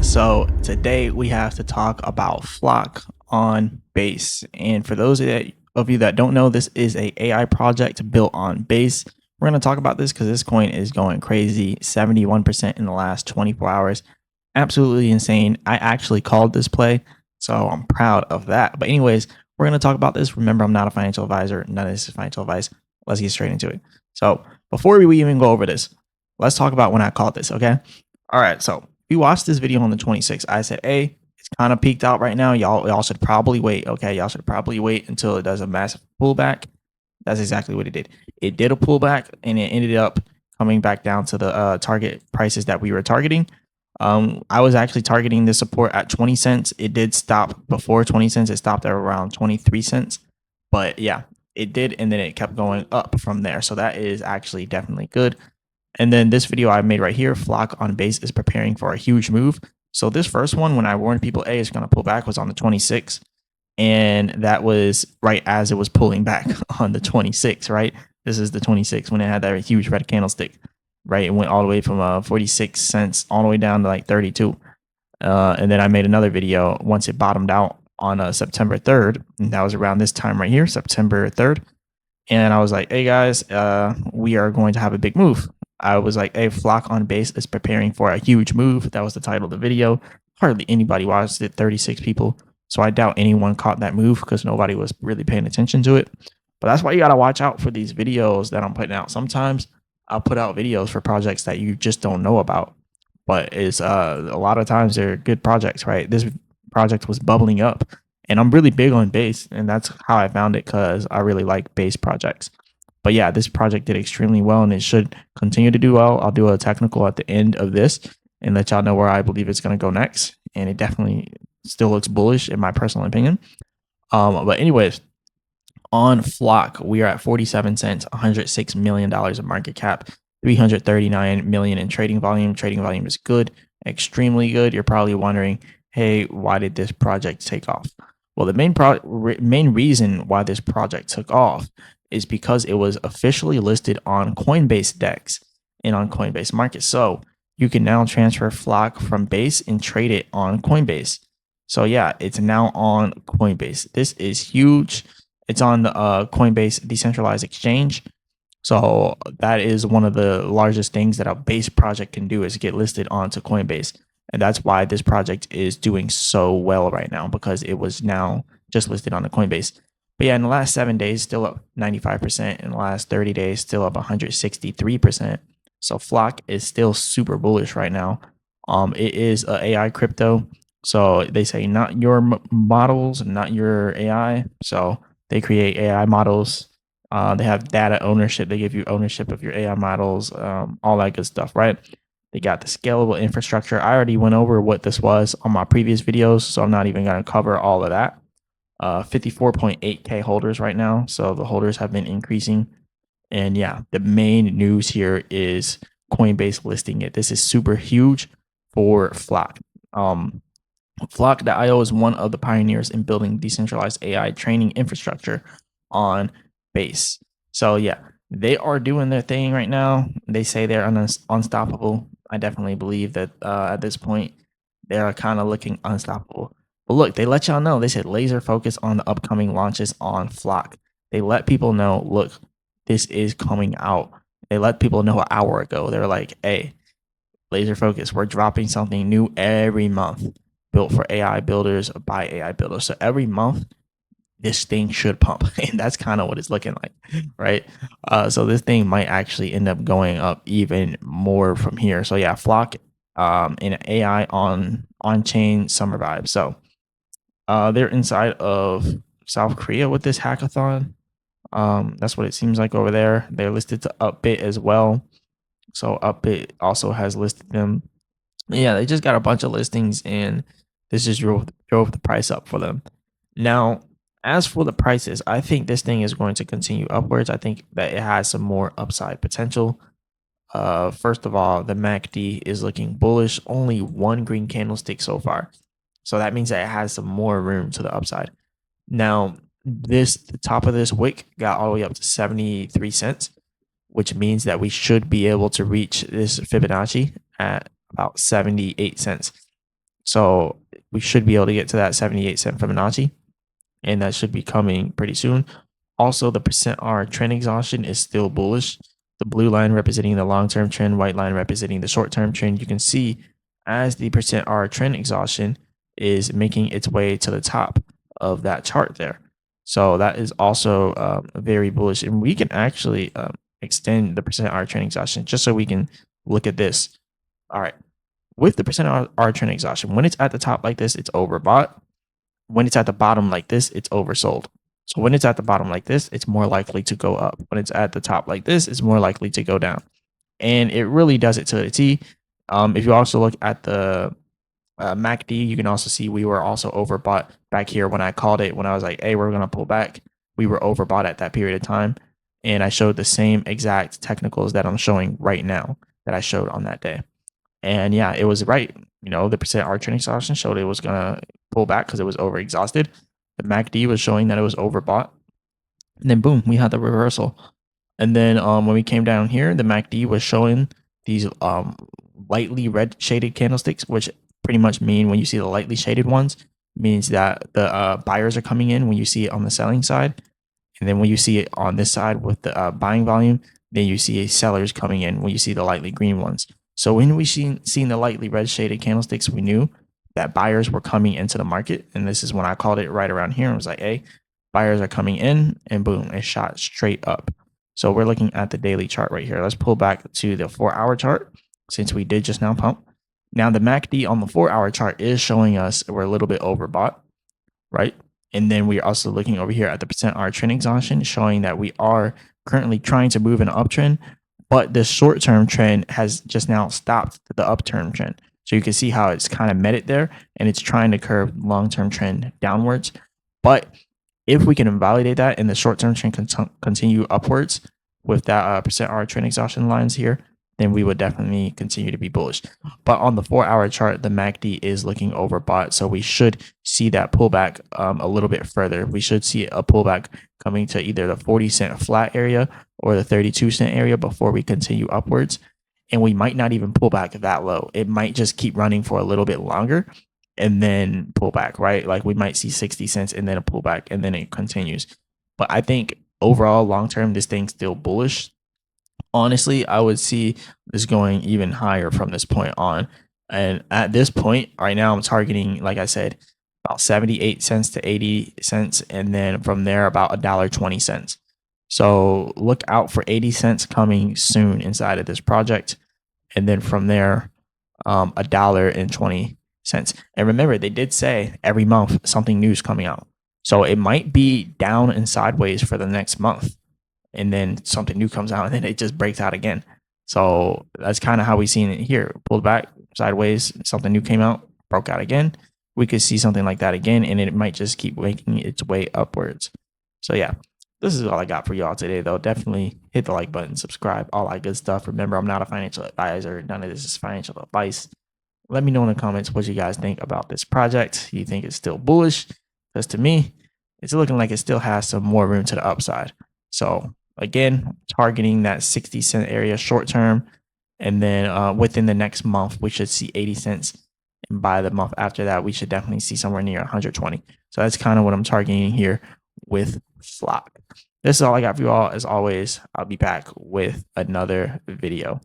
So today we have to talk about Flock on Base. And for those of you that don't know, this is a AI project built on Base. We're going to talk about this because this coin is going crazy, 71% in the last 24 hours. Absolutely insane. I actually called this play, so I'm proud of that. But anyways, we're going to talk about this. Remember, I'm not a financial advisor. None of this is financial advice. Let's get straight into it. So before we even go over this, let's talk about when I called this, okay? All right, so we watched this video on the 26th. I said, hey, it's kind of peaked out right now. Y'all should probably wait. Okay, y'all should probably wait until it does a massive pullback. That's exactly what it did. It did a pullback, and it ended up coming back down to the target prices that we were targeting. I was actually targeting the support at 20 cents. It did stop before 20 cents. It stopped at around 23 cents. But yeah, it did, and then it kept going up from there. So that is actually definitely good. And then this video I made right here, Flock on Base is preparing for a huge move. So this first one, when I warned people, hey, it's going to pull back, was on the 26th. And that was right as it was pulling back on the 26th, right? This is the 26th when it had that huge red candlestick, right? It went all the way from 46 cents all the way down to like 32. And then I made another video once it bottomed out on September 3rd. And that was around this time right here, September 3rd. And I was like, hey guys, we are going to have a big move. I was like, hey, Flock on Base is preparing for a huge move. That was the title of the video. Hardly anybody watched it, 36 people. So I doubt anyone caught that move because nobody was really paying attention to it. But that's why you got to watch out for these videos that I'm putting out. Sometimes I'll put out videos for projects that you just don't know about. But it's a lot of times they're good projects, right? This project was bubbling up. And I'm really big on Base, and that's how I found it because I really like Base projects. But yeah, this project did extremely well, and it should continue to do well. I'll do a technical at the end of this and let y'all know where I believe it's going to go next. And it definitely still looks bullish in my personal opinion. But anyways, on Flock, we are at 47 cents, $106 million of market cap, 339 million in trading volume. Trading volume is good, extremely good. You're probably wondering, hey, why did this project take off? Well, the main reason why this project took off is because it was officially listed on Coinbase DEX and on Coinbase Market. So you can now transfer Flock from Base and trade it on Coinbase. So yeah, it's now on Coinbase. This is huge. It's on the Coinbase decentralized exchange. So that is one of the largest things that a Base project can do is get listed onto Coinbase. And that's why this project is doing so well right now because it was now just listed on the Coinbase. But yeah, in the last 7 days, still up 95%. In the last 30 days, still up 163%. So Flock is still super bullish right now. It is a AI crypto. So they say not your models, not your AI. So they create AI models. They have data ownership. They give you ownership of your AI models, all that good stuff, right? They got the scalable infrastructure. I already went over what this was on my previous videos, so I'm not even going to cover all of that. 54.8K holders right now. So the holders have been increasing. And yeah, the main news here is Coinbase listing it. This is super huge for Flock. Flock.io is one of the pioneers in building decentralized AI training infrastructure on Base. So yeah, they are doing their thing right now. They say they're unstoppable. I definitely believe that at this point, they're kind of looking unstoppable. But look, they let y'all know. They said laser focus on the upcoming launches on Flock. They let people know, look, this is coming out. They let people know an hour ago. They're like, hey, laser focus. We're dropping something new every month built for AI builders by AI builders. So every month, this thing should pump. And that's kind of what it's looking like, right? So this thing might actually end up going up even more from here. So yeah, Flock in AI on-chain summer vibe. So they're inside of South Korea with this hackathon. That's what it seems like over there. They're listed to Upbit as well. So Upbit also has listed them. Yeah, they just got a bunch of listings and this just drove the price up for them. Now, as for the prices, I think this thing is going to continue upwards. I think that it has some more upside potential. First of all, the MACD is looking bullish. Only one green candlestick so far. So that means that it has some more room to the upside. Now, the top of this wick got all the way up to 73 cents, which means that we should be able to reach this Fibonacci at about 78 cents. So we should be able to get to that 78-cent Fibonacci, and that should be coming pretty soon. Also, the percent R trend exhaustion is still bullish. The blue line representing the long-term trend, white line representing the short-term trend. You can see as the percent R trend exhaustion is making its way to the top of that chart there. So that is also very bullish. And we can actually extend the percent R trend exhaustion just so we can look at this. All right. With the percent R trend exhaustion, when it's at the top like this, it's overbought. When it's at the bottom like this, it's oversold. So when it's at the bottom like this, it's more likely to go up. When it's at the top like this, it's more likely to go down. And it really does it to the T. If you also look at the MACD, you can also see we were also overbought back here when I called it, when I was like, hey, we're going to pull back. We were overbought at that period of time. And I showed the same exact technicals that I'm showing right now that I showed on that day. And yeah, it was right. You know, the percent R trending exhaustion showed it was going to pull back because it was over exhausted. The MACD was showing that it was overbought. And then boom, we had the reversal. And then when we came down here, the MACD was showing these lightly red shaded candlesticks, which pretty much mean when you see the lightly shaded ones, means that the buyers are coming in when you see it on the selling side. And then when you see it on this side with the buying volume, then you see sellers coming in when you see the lightly green ones. So when we seen the lightly red shaded candlesticks, we knew that buyers were coming into the market. And this is when I called it right around here. I was like, hey, buyers are coming in, and boom, it shot straight up. So we're looking at the daily chart right here. Let's pull back to the 4-hour chart since we did just now pump. Now the MACD on the 4-hour chart is showing us we're a little bit overbought, right? And then we're also looking over here at the percent R trend exhaustion, showing that we are currently trying to move in an uptrend, but the short-term trend has just now stopped the upturn trend. So you can see how it's kind of met it there, and it's trying to curve long-term trend downwards. But if we can invalidate that and the short-term trend can continue upwards with that percent R trend exhaustion lines here, then we would definitely continue to be bullish. But on the 4-hour chart, the MACD is looking overbought. So we should see that pullback a little bit further. We should see a pullback coming to either the 40-cent flat area or the 32-cent area before we continue upwards. And we might not even pull back that low. It might just keep running for a little bit longer and then pull back, right? Like we might see 60 cents and then a pullback and then it continues. But I think overall, long term, this thing's still bullish. Honestly, I would see this going even higher from this point on. And at this point, right now, I'm targeting, like I said, about 78 cents to 80 cents. And then from there, about $1.20. So look out for 80 cents coming soon inside of this project. And then from there, $1.20. And remember, they did say every month something new is coming out. So it might be down and sideways for the next month. And then something new comes out and then it just breaks out again. So that's kind of how we seen it here. Pulled back sideways, something new came out, broke out again. We could see something like that again, and it might just keep making its way upwards. So yeah, this is all I got for y'all today, though. Definitely hit the like button, subscribe, all that good stuff. Remember, I'm not a financial advisor. None of this is financial advice. Let me know in the comments what you guys think about this project. You think it's still bullish? Because to me, it's looking like it still has some more room to the upside. So again, targeting that 60-cent area short term. And then within the next month, we should see 80 cents. And by the month after that, we should definitely see somewhere near 120. So that's kind of what I'm targeting here with Flock. This is all I got for you all. As always, I'll be back with another video.